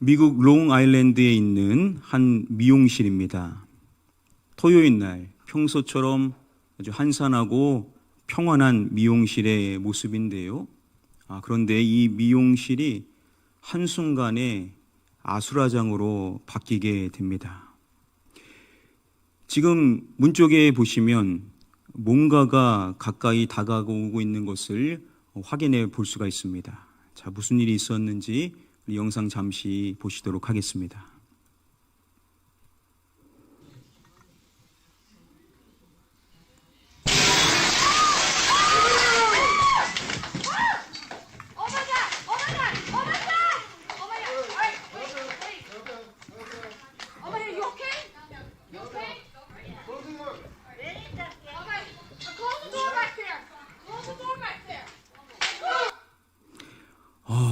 미국 롱아일랜드에 있는 한 미용실입니다. 토요일 날 평소처럼 아주 한산하고 평안한 미용실의 모습인데요. 그런데 이 미용실이 한순간에 아수라장으로 바뀌게 됩니다. 지금 문 쪽에 보시면 뭔가가 가까이 다가오고 있는 것을 확인해 볼 수가 있습니다. 자, 무슨 일이 있었는지 우리 영상 잠시 보시도록 하겠습니다.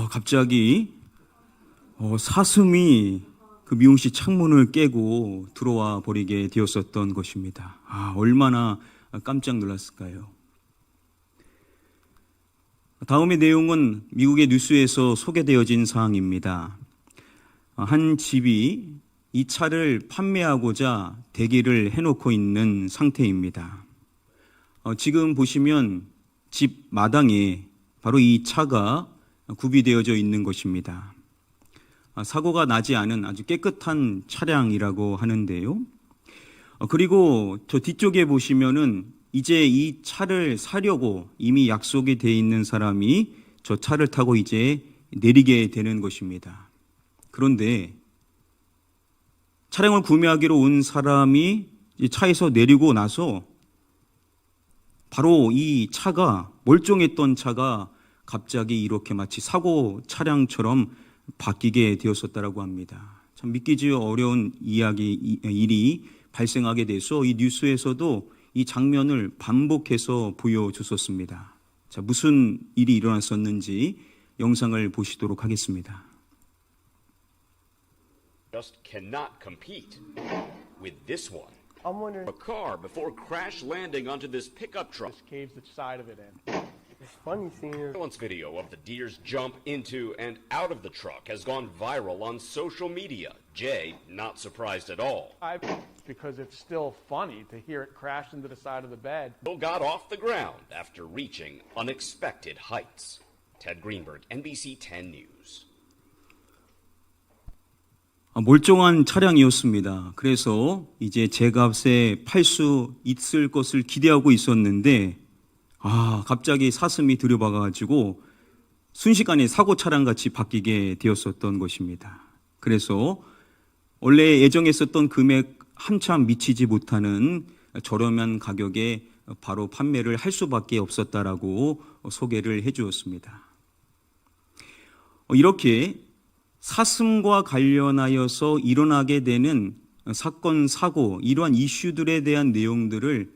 갑자기 사슴이 그 미용실 창문을 깨고 들어와 버리게 되었었던 것입니다. 얼마나 깜짝 놀랐을까요? 다음의 내용은 미국의 뉴스에서 소개되어진 사항입니다. 한 집이 이 차를 판매하고자 대기를 해놓고 있는 상태입니다. 지금 보시면 집 마당에 바로 이 차가 구비되어져 있는 것입니다. 사고가 나지 않은 아주 깨끗한 차량이라고 하는데요. 그리고 저 뒤쪽에 보시면은 이제 이 차를 사려고 이미 약속이 돼 있는 사람이 저 차를 타고 이제 내리게 되는 것입니다. 그런데 차량을 구매하기로 온 사람이 차에서 내리고 나서 바로 이 차가, 멀쩡했던 차가 갑자기 이렇게 마치 사고 차량처럼 바뀌게 되었었다라고 합니다. 참 믿기지 어려운 일이 발생하게 돼서 이 뉴스에서도 이 장면을 반복해서 보여줬었습니다. 자, 무슨 일이 일어났었는지 영상을 보시도록 하겠습니다. Just cannot compete with this one. I'm wondering. A car before crash landing onto this pickup truck. Just caves the side of it in. It's funny seeing her. Surveillance video of the deer's jump into and out of the truck has gone viral on social media. Jay, not surprised at all. Because it's still funny to hear it crash into the side of the bed. Bill got off the ground after reaching unexpected heights. Ted Greenberg, NBC 10 News. 멀쩡한 차량이었습니다. 그래서 이제 제값에 팔 수 있을 것을 기대하고 있었는데 갑자기 사슴이 들여박아가지고 순식간에 사고 차량같이 바뀌게 되었었던 것입니다. 그래서 원래 예정했었던 금액 한참 미치지 못하는 저렴한 가격에 바로 판매를 할 수밖에 없었다라고 소개를 해주었습니다. 이렇게 사슴과 관련하여서 일어나게 되는 사건, 사고, 이러한 이슈들에 대한 내용들을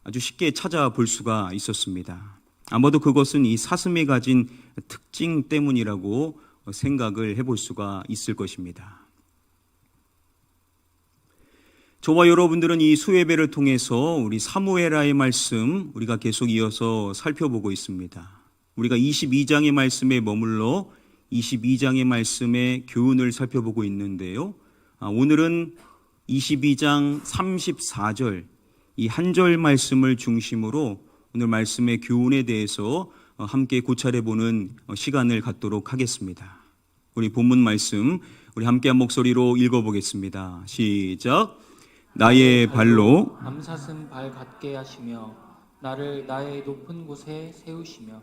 아주 쉽게 찾아볼 수가 있었습니다. 아마도 그것은 이 사슴이 가진 특징 때문이라고 생각을 해볼 수가 있을 것입니다. 저와 여러분들은 이 수예배를 통해서 우리 사무엘하의 말씀 우리가 계속 이어서 살펴보고 있습니다. 우리가 22장의 말씀에 머물러 22장의 말씀의 교훈을 살펴보고 있는데요. 오늘은 22장 34절 이 한 절 말씀을 중심으로 오늘 말씀의 교훈에 대해서 함께 고찰해보는 시간을 갖도록 하겠습니다. 우리 본문 말씀 우리 함께 한 목소리로 읽어보겠습니다. 시작. 나의 발로 암사슴 발 같게 하시며 나를 나의 높은 곳에 세우시며.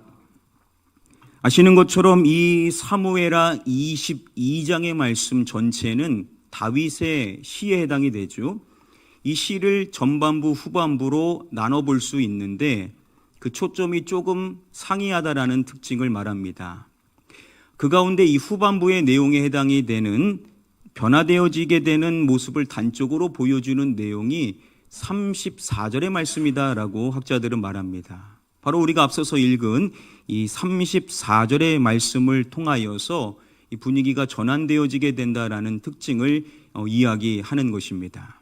아시는 것처럼 이 사무엘하 22장의 말씀 전체는 다윗의 시에 해당이 되죠. 이 시를 전반부 후반부로 나눠볼 수 있는데 그 초점이 조금 상이하다라는 특징을 말합니다. 그 가운데 이 후반부의 내용에 해당이 되는 변화되어지게 되는 모습을 단적으로 보여주는 내용이 34절의 말씀이다라고 학자들은 말합니다. 바로 우리가 앞서서 읽은 이 34절의 말씀을 통하여서 이 분위기가 전환되어지게 된다라는 특징을 이야기하는 것입니다.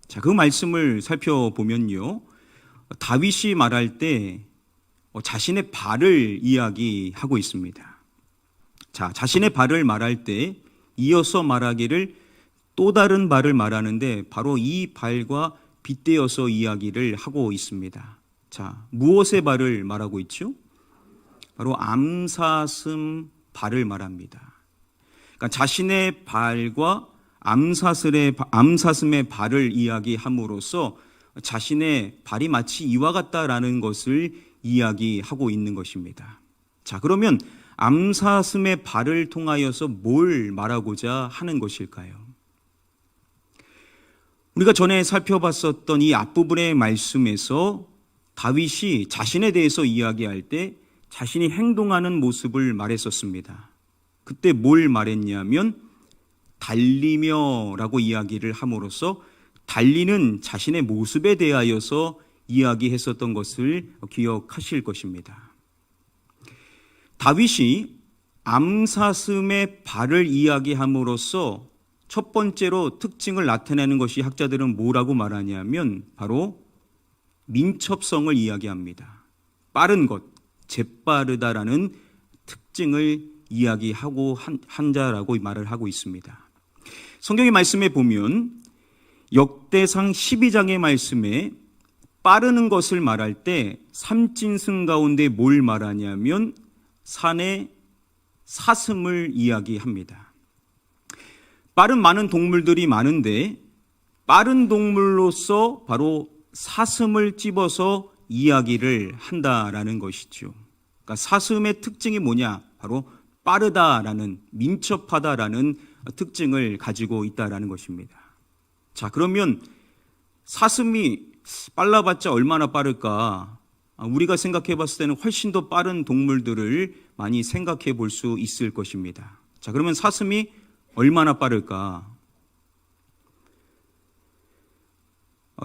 자, 그 말씀을 살펴보면요. 다윗이 말할 때 자신의 발을 이야기하고 있습니다. 자, 자신의 발을 말할 때 이어서 말하기를 또 다른 발을 말하는데 바로 이 발과 빗대어서 이야기를 하고 있습니다. 자, 무엇의 발을 말하고 있죠? 바로 암사슴 발을 말합니다. 그러니까 자신의 발과 암사슴의 발을 이야기함으로써 자신의 발이 마치 이와 같다라는 것을 이야기하고 있는 것입니다. 자, 그러면 암사슴의 발을 통하여서 뭘 말하고자 하는 것일까요? 우리가 전에 살펴봤었던 이 앞부분의 말씀에서 다윗이 자신에 대해서 이야기할 때 자신이 행동하는 모습을 말했었습니다. 그때 뭘 말했냐면 달리며라고 이야기를 함으로써 달리는 자신의 모습에 대하여서 이야기했었던 것을 기억하실 것입니다. 다윗이 암사슴의 발을 이야기함으로써 첫 번째로 특징을 나타내는 것이 학자들은 뭐라고 말하냐면 바로 민첩성을 이야기합니다. 빠른 것, 재빠르다라는 특징을 이야기하고 한 자라고 말을 하고 있습니다. 성경의 말씀에 보면 역대상 12장의 말씀에 빠르는 것을 말할 때 삼진승 가운데 뭘 말하냐면 산의 사슴을 이야기합니다. 빠른 많은 동물들이 많은데 빠른 동물로서 바로 사슴을 집어서 이야기를 한다라는 것이죠. 그러니까 사슴의 특징이 뭐냐? 바로 빠르다라는, 민첩하다라는 특징을 가지고 있다라는 것입니다. 자, 그러면 사슴이 빨라봤자 얼마나 빠를까? 우리가 생각해 봤을 때는 훨씬 더 빠른 동물들을 많이 생각해 볼 수 있을 것입니다. 자, 그러면 사슴이 얼마나 빠를까?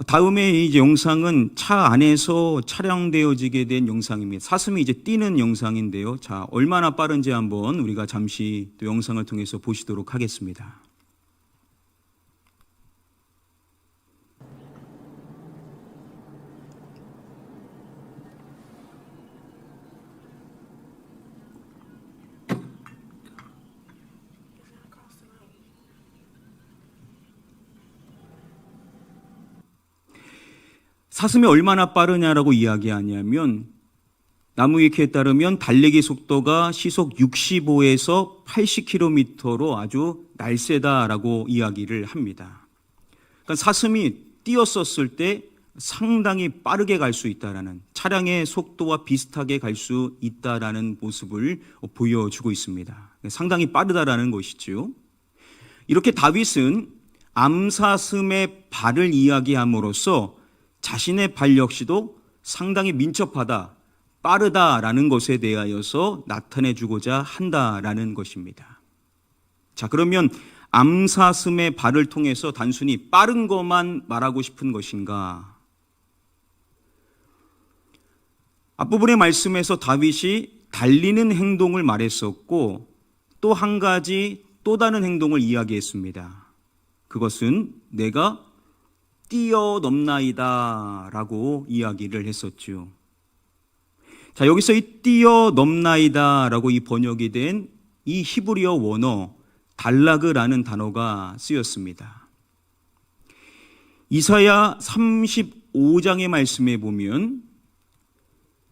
다음에 이 영상은 차 안에서 촬영되어지게 된 영상입니다. 사슴이 이제 뛰는 영상인데요. 자, 얼마나 빠른지 한번 우리가 잠시 또 영상을 통해서 보시도록 하겠습니다. 사슴이 얼마나 빠르냐라고 이야기하냐면 나무위키에 따르면 달리기 속도가 시속 65에서 80km로 아주 날쌔다라고 이야기를 합니다. 그러니까 사슴이 뛰었었을 때 상당히 빠르게 갈 수 있다라는, 차량의 속도와 비슷하게 갈 수 있다라는 모습을 보여주고 있습니다. 상당히 빠르다라는 것이죠. 이렇게 다윗은 암사슴의 발을 이야기함으로써 자신의 발 역시도 상당히 민첩하다, 빠르다라는 것에 대하여서 나타내주고자 한다라는 것입니다. 자, 그러면 암사슴의 발을 통해서 단순히 빠른 것만 말하고 싶은 것인가? 앞부분의 말씀에서 다윗이 달리는 행동을 말했었고 또 한 가지 또 다른 행동을 이야기했습니다. 그것은 내가 뛰어넘나이다 라고 이야기를 했었죠. 자, 여기서 이 뛰어넘나이다 라고 이 번역이 된 이 히브리어 원어 달라그라는 단어가 쓰였습니다. 이사야 35장의 말씀에 보면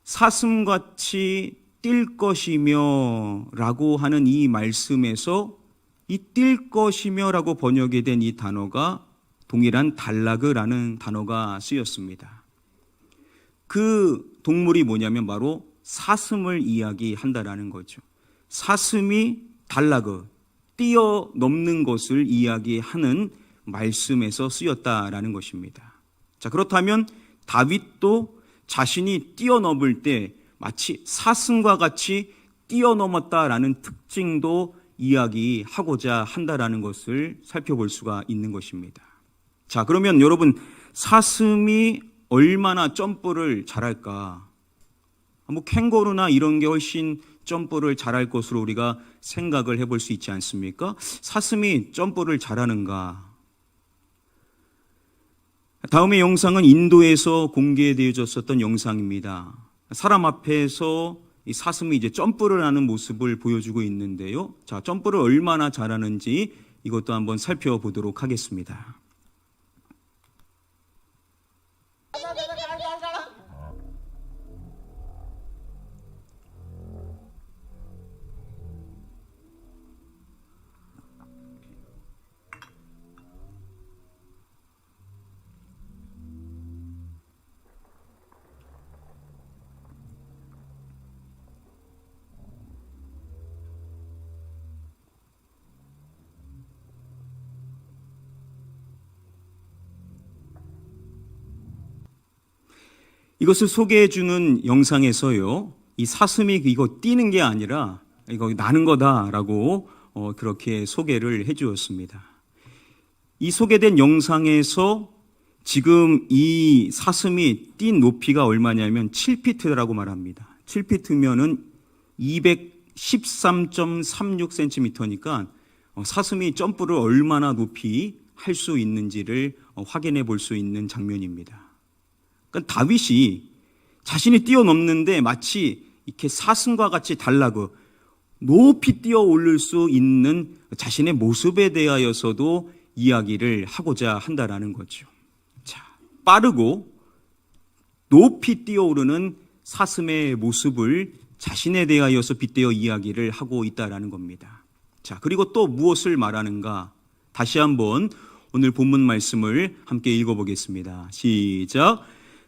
사슴같이 뛸 것이며 라고 하는 이 말씀에서 이 뛸 것이며 라고 번역이 된 이 단어가 동일한 달라그라는 단어가 쓰였습니다. 그 동물이 뭐냐면 바로 사슴을 이야기한다라는 거죠. 사슴이 달라그, 뛰어넘는 것을 이야기하는 말씀에서 쓰였다라는 것입니다. 자, 그렇다면 다윗도 자신이 뛰어넘을 때 마치 사슴과 같이 뛰어넘었다라는 특징도 이야기하고자 한다라는 것을 살펴볼 수가 있는 것입니다. 자, 그러면 여러분, 사슴이 얼마나 점프를 잘할까? 뭐 캥거루나 이런 게 훨씬 점프를 잘할 것으로 우리가 생각을 해볼 수 있지 않습니까? 사슴이 점프를 잘하는가? 다음의 영상은 인도에서 공개되어졌었던 영상입니다. 사람 앞에서 이 사슴이 이제 점프를 하는 모습을 보여주고 있는데요. 자, 점프를 얼마나 잘하는지 이것도 한번 살펴보도록 하겠습니다. 이것을 소개해주는 영상에서요, 이 사슴이 이거 뛰는 게 아니라 이거 나는 거다라고 그렇게 소개를 해주었습니다. 이 소개된 영상에서 지금 이 사슴이 뛴 높이가 얼마냐면 7피트라고 말합니다. 7피트면은 213.36cm니까 사슴이 점프를 얼마나 높이 할 수 있는지를 확인해 볼 수 있는 장면입니다. 그러니까 다윗이 자신이 뛰어넘는데 마치 이렇게 사슴과 같이 달라고 높이 뛰어 오를 수 있는 자신의 모습에 대하여서도 이야기를 하고자 한다라는 거죠. 자, 빠르고 높이 뛰어오르는 사슴의 모습을 자신에 대하여서 빗대어 이야기를 하고 있다라는 겁니다. 자, 그리고 또 무엇을 말하는가? 다시 한번 오늘 본문 말씀을 함께 읽어보겠습니다. 시작.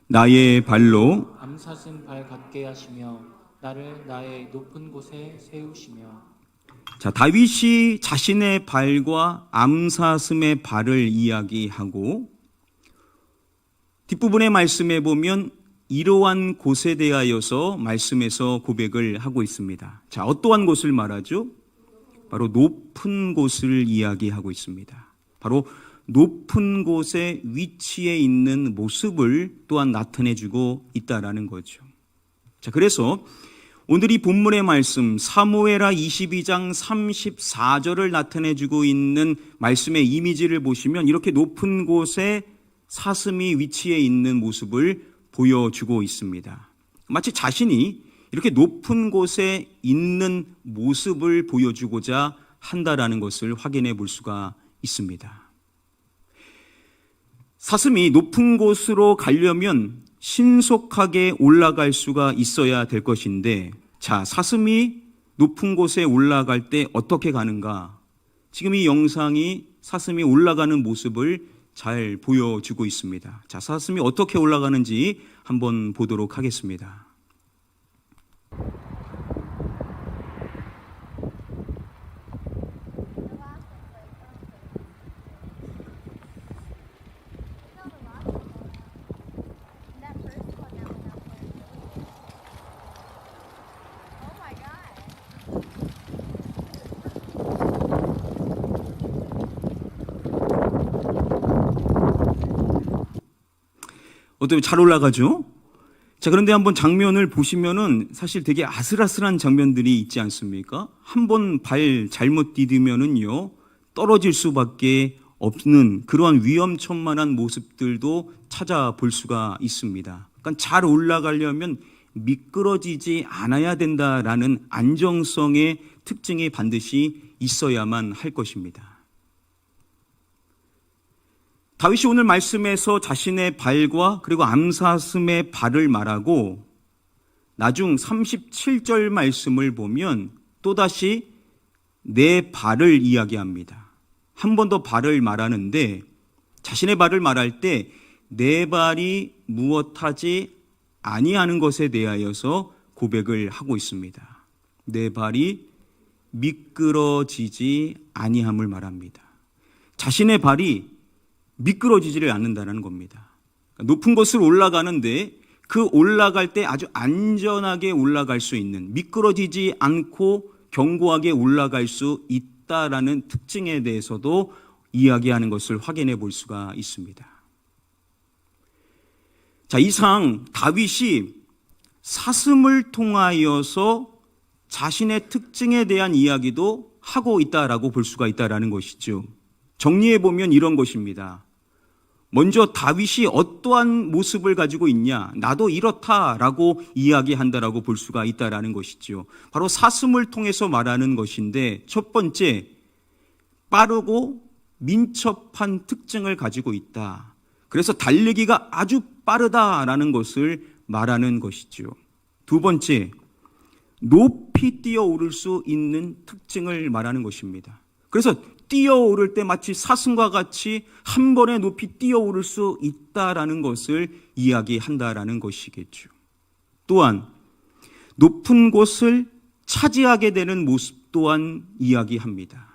나의 발로 암사슴 발 같게 하시며 나를 나의 높은 곳에 세우시며. 자, 다윗이 자신의 발과 암사슴의 발을 이야기하고 뒷부분의 말씀에 보면 이러한 곳에 대하여서 말씀에서 고백을 하고 있습니다. 자, 어떠한 곳을 말하죠? 바로 높은 곳을 이야기하고 있습니다. 바로 높은 곳에 위치해 있는 모습을 또한 나타내주고 있다라는 거죠. 자, 그래서 오늘 이 본문의 말씀 사무엘하 22장 34절을 나타내주고 있는 말씀의 이미지를 보시면 이렇게 높은 곳에 사슴이 위치해 있는 모습을 보여주고 있습니다. 마치 자신이 이렇게 높은 곳에 있는 모습을 보여주고자 한다라는 것을 확인해 볼 수가 있습니다. 사슴이 높은 곳으로 가려면 신속하게 올라갈 수가 있어야 될 것인데, 자, 사슴이 높은 곳에 올라갈 때 어떻게 가는가? 지금 이 영상이 사슴이 올라가는 모습을 잘 보여주고 있습니다. 자, 사슴이 어떻게 올라가는지 한번 보도록 하겠습니다. 어때요? 잘 올라가죠? 자, 그런데 한번 장면을 보시면은 사실 되게 아슬아슬한 장면들이 있지 않습니까? 한번 발 잘못 디디면은요, 떨어질 수밖에 없는 그러한 위험천만한 모습들도 찾아볼 수가 있습니다. 그러니까 잘 올라가려면 미끄러지지 않아야 된다라는 안정성의 특징이 반드시 있어야만 할 것입니다. 다윗이 오늘 말씀에서 자신의 발과 그리고 암사슴의 발을 말하고 나중 37절 말씀을 보면 또다시 내 발을 이야기합니다. 한 번 더 발을 말하는데 자신의 발을 말할 때 내 발이 무엇하지 아니하는 것에 대하여서 고백을 하고 있습니다. 내 발이 미끄러지지 아니함을 말합니다. 자신의 발이 미끄러지지를 않는다는 겁니다. 높은 곳을 올라가는데 그 올라갈 때 아주 안전하게 올라갈 수 있는, 미끄러지지 않고 견고하게 올라갈 수 있다라는 특징에 대해서도 이야기하는 것을 확인해 볼 수가 있습니다. 자, 이상 다윗이 사슴을 통하여서 자신의 특징에 대한 이야기도 하고 있다라고 볼 수가 있다라는 것이죠. 정리해 보면 이런 것입니다. 먼저 다윗이 어떠한 모습을 가지고 있냐, 나도 이렇다라고 이야기한다라고 볼 수가 있다라는 것이죠. 바로 사슴을 통해서 말하는 것인데, 첫 번째, 빠르고 민첩한 특징을 가지고 있다. 그래서 달리기가 아주 빠르다라는 것을 말하는 것이죠. 두 번째, 높이 뛰어오를 수 있는 특징을 말하는 것입니다. 그래서 뛰어오를 때 마치 사슴과 같이 한 번에 높이 뛰어오를 수 있다라는 것을 이야기한다라는 것이겠죠. 또한 높은 곳을 차지하게 되는 모습 또한 이야기합니다.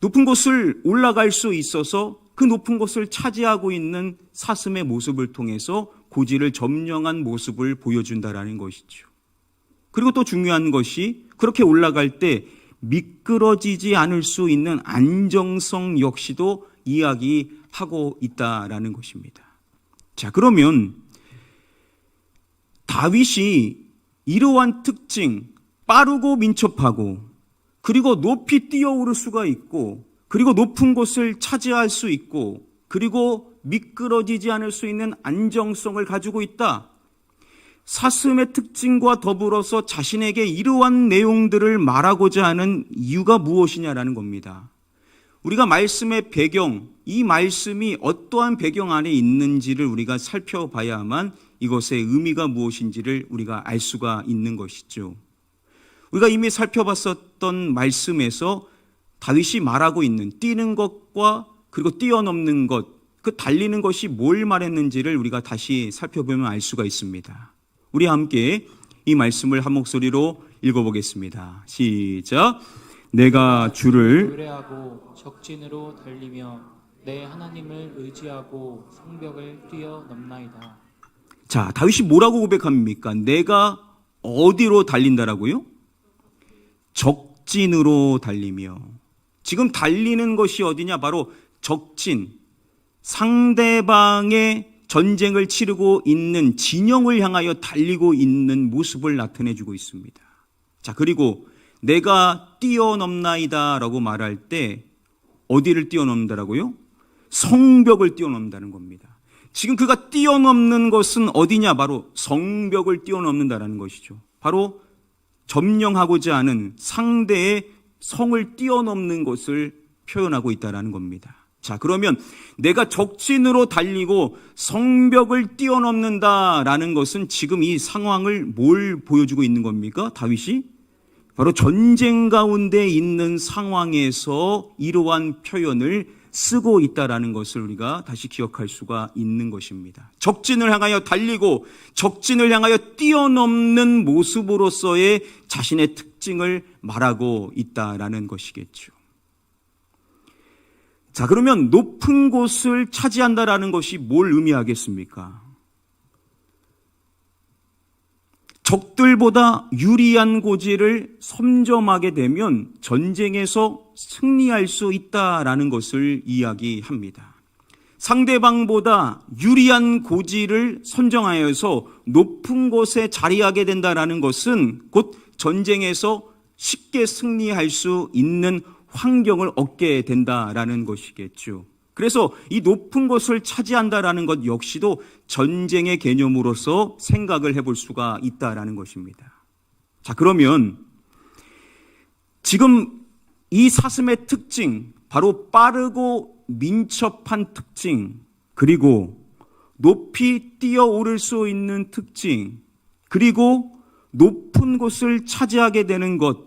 높은 곳을 올라갈 수 있어서 그 높은 곳을 차지하고 있는 사슴의 모습을 통해서 고지를 점령한 모습을 보여준다라는 것이죠. 그리고 또 중요한 것이 그렇게 올라갈 때 미끄러지지 않을 수 있는 안정성 역시도 이야기하고 있다라는 것입니다. 자, 그러면 다윗이 이러한 특징, 빠르고 민첩하고 그리고 높이 뛰어오를 수가 있고 그리고 높은 곳을 차지할 수 있고 그리고 미끄러지지 않을 수 있는 안정성을 가지고 있다. 사슴의 특징과 더불어서 자신에게 이러한 내용들을 말하고자 하는 이유가 무엇이냐라는 겁니다. 우리가 말씀의 배경, 이 말씀이 어떠한 배경 안에 있는지를 우리가 살펴봐야만 이것의 의미가 무엇인지를 우리가 알 수가 있는 것이죠. 우리가 이미 살펴봤었던 말씀에서 다윗이 말하고 있는 뛰는 것과 그리고 뛰어넘는 것, 그 달리는 것이 뭘 말했는지를 우리가 다시 살펴보면 알 수가 있습니다. 우리 함께 이 말씀을 한 목소리로 읽어보겠습니다. 시작. 내가 주를 노래하고 적진으로 달리며 내 하나님을 의지하고 성벽을 뛰어넘나이다. 자, 다윗이 뭐라고 고백합니까? 내가 어디로 달린다라고요? 적진으로 달리며. 지금 달리는 것이 어디냐? 바로 적진, 상대방의 전쟁을 치르고 있는 진영을 향하여 달리고 있는 모습을 나타내주고 있습니다. 자, 그리고 내가 뛰어넘나이다 라고 말할 때 어디를 뛰어넘는다라고요? 성벽을 뛰어넘는다는 겁니다. 지금 그가 뛰어넘는 것은 어디냐? 바로 성벽을 뛰어넘는다라는 것이죠. 바로 점령하고자 하는 상대의 성을 뛰어넘는 것을 표현하고 있다는 겁니다. 자, 그러면 내가 적진으로 달리고 성벽을 뛰어넘는다라는 것은 지금 이 상황을 뭘 보여주고 있는 겁니까? 다윗이? 바로 전쟁 가운데 있는 상황에서 이러한 표현을 쓰고 있다라는 것을 우리가 다시 기억할 수가 있는 것입니다. 적진을 향하여 달리고 적진을 향하여 뛰어넘는 모습으로서의 자신의 특징을 말하고 있다라는 것이겠죠. 자, 그러면 높은 곳을 차지한다라는 것이 뭘 의미하겠습니까? 적들보다 유리한 고지를 섬점하게 되면 전쟁에서 승리할 수 있다라는 것을 이야기합니다. 상대방보다 유리한 고지를 선정하여서 높은 곳에 자리하게 된다라는 것은 곧 전쟁에서 쉽게 승리할 수 있는 환경을 얻게 된다라는 것이겠죠. 그래서 이 높은 곳을 차지한다라는 것 역시도 전쟁의 개념으로서 생각을 해볼 수가 있다라는 것입니다. 자, 그러면 지금 이 사슴의 특징, 바로 빠르고 민첩한 특징, 그리고 높이 뛰어오를 수 있는 특징, 그리고 높은 곳을 차지하게 되는 것,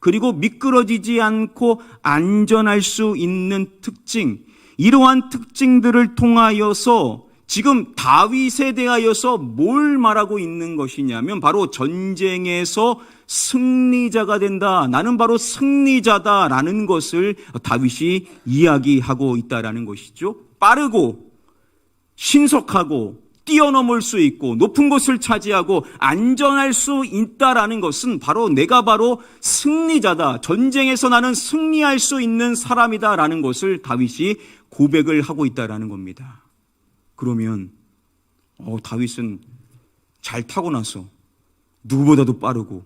그리고 미끄러지지 않고 안전할 수 있는 특징, 이러한 특징들을 통하여서 지금 다윗에 대하여서 뭘 말하고 있는 것이냐면 바로 전쟁에서 승리자가 된다. 나는 바로 승리자다라는 것을 다윗이 이야기하고 있다라는 것이죠. 빠르고 신속하고 뛰어넘을 수 있고 높은 곳을 차지하고 안전할 수 있다라는 것은 바로 내가 바로 승리자다. 전쟁에서 나는 승리할 수 있는 사람이다라는 것을 다윗이 고백을 하고 있다라는 겁니다. 그러면 다윗은 잘 타고나서 누구보다도 빠르고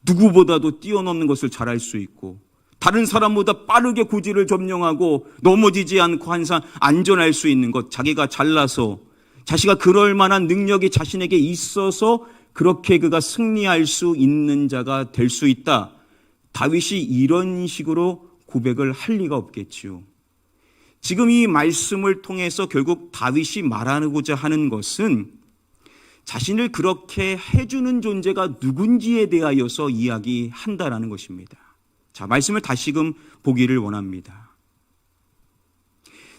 누구보다도 뛰어넘는 것을 잘할 수 있고 다른 사람보다 빠르게 고지를 점령하고 넘어지지 않고 항상 안전할 수 있는 것, 자기가 잘나서 자기가 그럴 만한 능력이 자신에게 있어서 그렇게 그가 승리할 수 있는 자가 될 수 있다. 다윗이 이런 식으로 고백을 할 리가 없겠지요. 지금 이 말씀을 통해서 결국 다윗이 말하고자 하는 것은 자신을 그렇게 해주는 존재가 누군지에 대하여서 이야기한다라는 것입니다. 자, 말씀을 다시금 보기를 원합니다.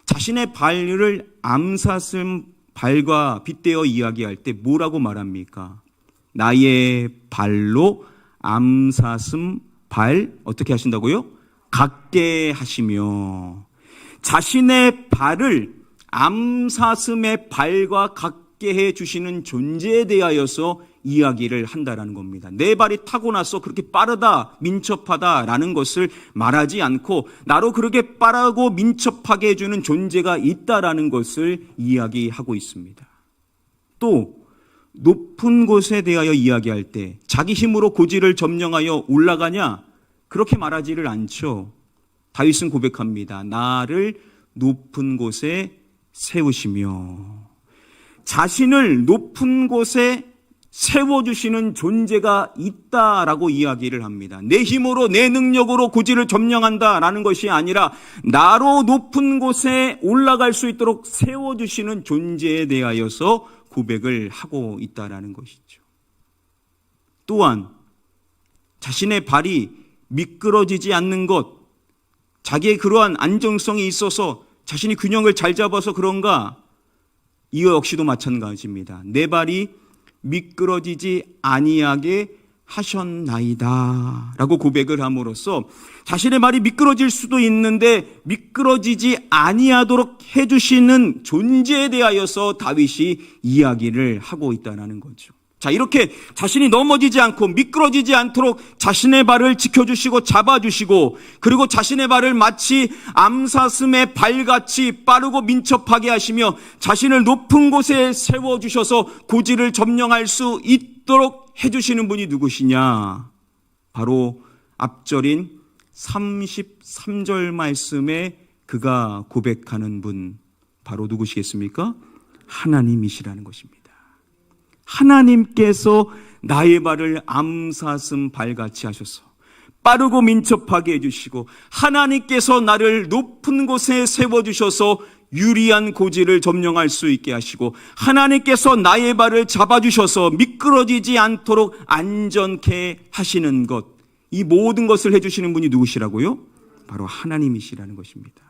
자신의 발을 암사슴 발과 빗대어 이야기할 때 뭐라고 말합니까? 나의 발로 암사슴 발 어떻게 하신다고요? 같게 하시며, 자신의 발을 암사슴의 발과 같게 해주시는 존재에 대하여서 이야기를 한다라는 겁니다. 내 발이 타고나서 그렇게 빠르다, 민첩하다라는 것을 말하지 않고 나로 그렇게 빠르고 민첩하게 해주는 존재가 있다라는 것을 이야기하고 있습니다. 또 높은 곳에 대하여 이야기할 때 자기 힘으로 고지를 점령하여 올라가냐? 그렇게 말하지를 않죠. 다윗은 고백합니다. 나를 높은 곳에 세우시며, 자신을 높은 곳에 세워주시는 존재가 있다라고 이야기를 합니다. 내 힘으로 내 능력으로 고지를 점령한다라는 것이 아니라 나로 높은 곳에 올라갈 수 있도록 세워주시는 존재에 대하여서 고백을 하고 있다라는 것이죠. 또한 자신의 발이 미끄러지지 않는 것, 자기의 그러한 안정성이 있어서 자신이 균형을 잘 잡아서 그런가? 이거 역시도 마찬가지입니다. 내 발이 미끄러지지 아니하게 하셨나이다 라고 고백을 함으로써 자신의 말이 미끄러질 수도 있는데 미끄러지지 아니하도록 해주시는 존재에 대하여서 다윗이 이야기를 하고 있다는 거죠. 자, 이렇게 자신이 넘어지지 않고 미끄러지지 않도록 자신의 발을 지켜주시고 잡아주시고, 그리고 자신의 발을 마치 암사슴의 발같이 빠르고 민첩하게 하시며 자신을 높은 곳에 세워주셔서 고지를 점령할 수 있도록 해주시는 분이 누구시냐? 바로 앞절인 33절 말씀에 그가 고백하는 분, 바로 누구시겠습니까? 하나님이시라는 것입니다. 하나님께서 나의 발을 암사슴 발같이 하셔서 빠르고 민첩하게 해주시고, 하나님께서 나를 높은 곳에 세워주셔서 유리한 고지를 점령할 수 있게 하시고, 하나님께서 나의 발을 잡아주셔서 미끄러지지 않도록 안전케 하시는 것, 이 모든 것을 해주시는 분이 누구시라고요? 바로 하나님이시라는 것입니다.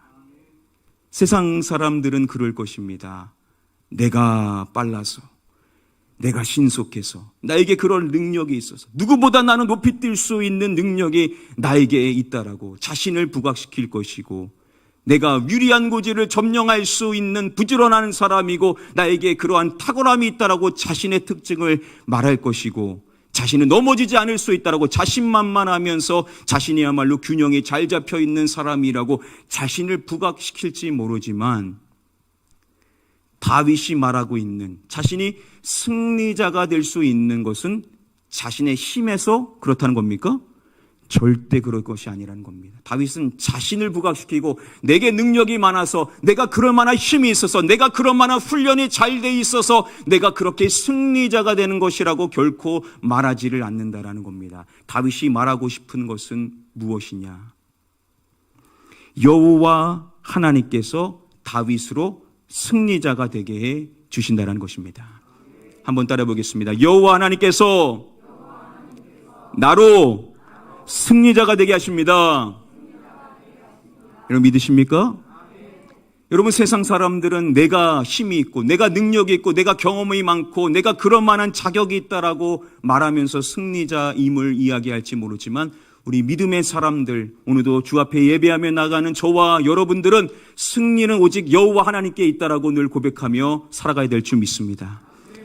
세상 사람들은 그럴 것입니다. 내가 빨라서, 내가 신속해서, 나에게 그럴 능력이 있어서, 누구보다 나는 높이 뛸 수 있는 능력이 나에게 있다라고 자신을 부각시킬 것이고, 내가 유리한 고지를 점령할 수 있는 부지런한 사람이고 나에게 그러한 탁월함이 있다라고 자신의 특징을 말할 것이고, 자신은 넘어지지 않을 수 있다라고 자신만만하면서 자신이야말로 균형이 잘 잡혀 있는 사람이라고 자신을 부각시킬지 모르지만, 다윗이 말하고 있는 자신이 승리자가 될 수 있는 것은 자신의 힘에서 그렇다는 겁니까? 절대 그럴 것이 아니라는 겁니다. 다윗은 자신을 부각시키고 내게 능력이 많아서, 내가 그럴 만한 힘이 있어서, 내가 그럴 만한 훈련이 잘 돼 있어서 내가 그렇게 승리자가 되는 것이라고 결코 말하지를 않는다라는 겁니다. 다윗이 말하고 싶은 것은 무엇이냐? 여호와 하나님께서 다윗으로 승리자가 되게 해 주신다는 것입니다. 한번 따라 보겠습니다. 여호와 하나님께서 나로 승리자가 되게 하십니다. 여러분 믿으십니까? 여러분, 세상 사람들은 내가 힘이 있고 내가 능력이 있고 내가 경험이 많고 내가 그럴 만한 자격이 있다라고 말하면서 승리자임을 이야기할지 모르지만, 우리 믿음의 사람들, 오늘도 주 앞에 예배하며 나가는 저와 여러분들은 승리는 오직 여호와 하나님께 있다라고 늘 고백하며 살아가야 될 줄 믿습니다.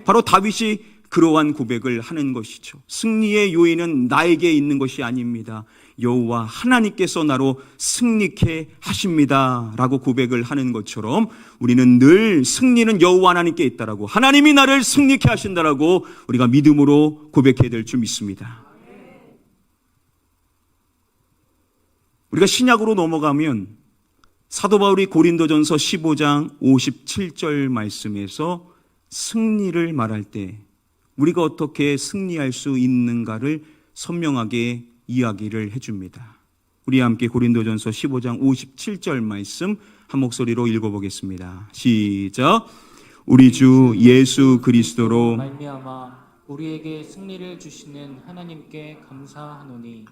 바로 다윗이 그러한 고백을 하는 것이죠. 승리의 요인은 나에게 있는 것이 아닙니다. 여호와 하나님께서 나로 승리케 하십니다 라고 고백을 하는 것처럼, 우리는 늘 승리는 여호와 하나님께 있다라고, 하나님이 나를 승리케 하신다라고 우리가 믿음으로 고백해야 될 줄 믿습니다. 우리가 신약으로 넘어가면 사도 바울이 고린도전서 15장 57절 말씀에서 승리를 말할 때 우리가 어떻게 승리할 수 있는가를 선명하게 이야기를 해줍니다. 우리 함께 고린도전서 15장 57절 말씀 한 목소리로 읽어보겠습니다. 시작. 우리 주 예수 그리스도로 말미암아 우리에게 승리를 주시는 하나님께 감사하노니.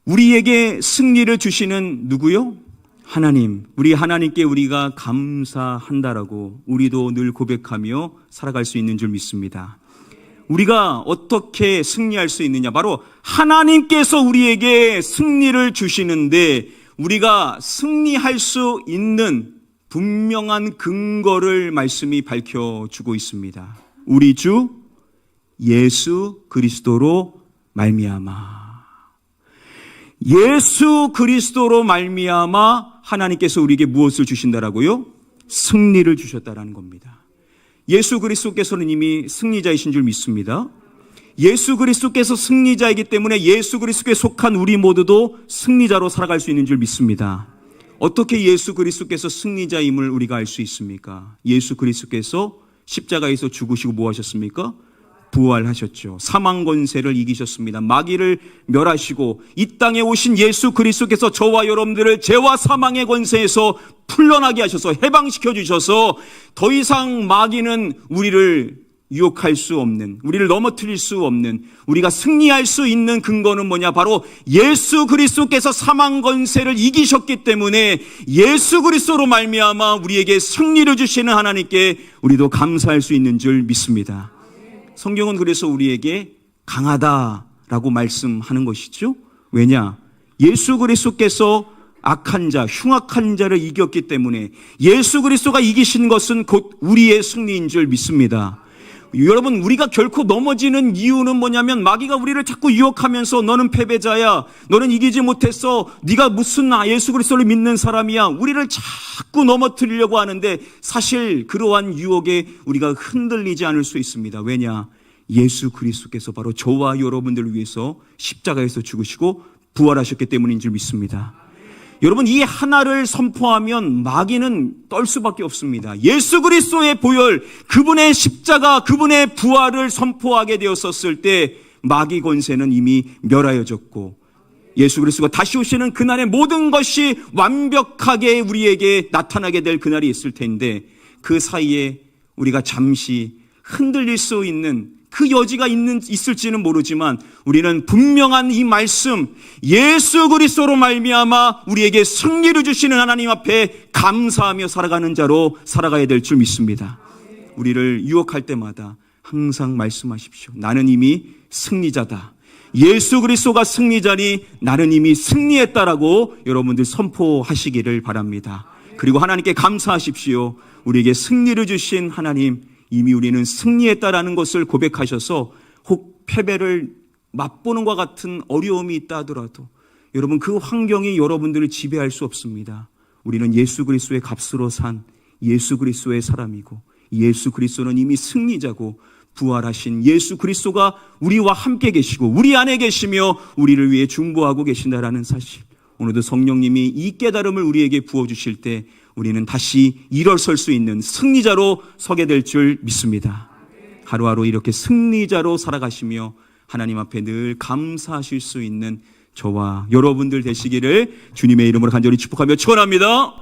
우리에게 승리를 주시는 누구요? 하나님. 우리 하나님께 우리가 감사한다라고 우리도 늘 고백하며 살아갈 수 있는 줄 믿습니다. 우리가 어떻게 승리할 수 있느냐? 바로 하나님께서 우리에게 승리를 주시는데 우리가 승리할 수 있는 분명한 근거를 말씀이 밝혀주고 있습니다. 우리 주 예수 그리스도로 말미암아. 예수 그리스도로 말미암아 하나님께서 우리에게 무엇을 주신다라고요? 승리를 주셨다라는 겁니다. 예수 그리스도께서는 이미 승리자이신 줄 믿습니다. 예수 그리스도께서 승리자이기 때문에 예수 그리스도께 속한 우리 모두도 승리자로 살아갈 수 있는 줄 믿습니다. 어떻게 예수 그리스도께서 승리자임을 우리가 알 수 있습니까? 예수 그리스도께서 십자가에서 죽으시고 뭐 하셨습니까? 부활하셨죠. 사망 권세를 이기셨습니다. 마귀를 멸하시고 이 땅에 오신 예수 그리스도께서 저와 여러분들을 죄와 사망의 권세에서 풀려나게 하셔서 해방시켜 주셔서 더 이상 마귀는 우리를 유혹할 수 없는, 우리를 넘어뜨릴 수 없는, 우리가 승리할 수 있는 근거는 뭐냐? 바로 예수 그리스도께서 사망 권세를 이기셨기 때문에 예수 그리스도로 말미암아 우리에게 승리를 주시는 하나님께 우리도 감사할 수 있는 줄 믿습니다. 성경은 그래서 우리에게 강하다라고 말씀하는 것이죠. 왜냐? 예수 그리스도께서 악한 자, 흉악한 자를 이겼기 때문에 예수 그리스도가 이기신 것은 곧 우리의 승리인 줄 믿습니다. 여러분, 우리가 결코 넘어지는 이유는 뭐냐면 마귀가 우리를 자꾸 유혹하면서 너는 패배자야, 너는 이기지 못했어, 네가 무슨 예수 그리스도를 믿는 사람이야, 우리를 자꾸 넘어뜨리려고 하는데 사실 그러한 유혹에 우리가 흔들리지 않을 수 있습니다. 왜냐? 예수 그리스도께서 바로 저와 여러분들을 위해서 십자가에서 죽으시고 부활하셨기 때문인 줄 믿습니다. 여러분, 이 하나를 선포하면 마귀는 떨 수밖에 없습니다. 예수 그리스도의 보혈, 그분의 십자가, 그분의 부활을 선포하게 되었었을 때 마귀 권세는 이미 멸하여졌고 예수 그리스도가 다시 오시는 그날의 모든 것이 완벽하게 우리에게 나타나게 될 그날이 있을 텐데 그 사이에 우리가 잠시 흔들릴 수 있는 그 여지가 있을지는 모르지만 우리는 분명한 이 말씀, 예수 그리스도로 말미암아 우리에게 승리를 주시는 하나님 앞에 감사하며 살아가는 자로 살아가야 될 줄 믿습니다. 우리를 유혹할 때마다 항상 말씀하십시오. 나는 이미 승리자다. 예수 그리스도가 승리자니 나는 이미 승리했다라고 여러분들 선포하시기를 바랍니다. 그리고 하나님께 감사하십시오. 우리에게 승리를 주신 하나님, 이미 우리는 승리했다라는 것을 고백하셔서 혹 패배를 맛보는 것 같은 어려움이 있다 하더라도 여러분, 그 환경이 여러분들을 지배할 수 없습니다. 우리는 예수 그리스도의 값으로 산 예수 그리스도의 사람이고 예수 그리스도는 이미 승리자고 부활하신 예수 그리스도가 우리와 함께 계시고 우리 안에 계시며 우리를 위해 중보하고 계신다라는 사실, 오늘도 성령님이 이 깨달음을 우리에게 부어주실 때 우리는 다시 일어설 수 있는 승리자로 서게 될 줄 믿습니다. 하루하루 이렇게 승리자로 살아가시며 하나님 앞에 늘 감사하실 수 있는 저와 여러분들 되시기를 주님의 이름으로 간절히 축복하며 축원합니다.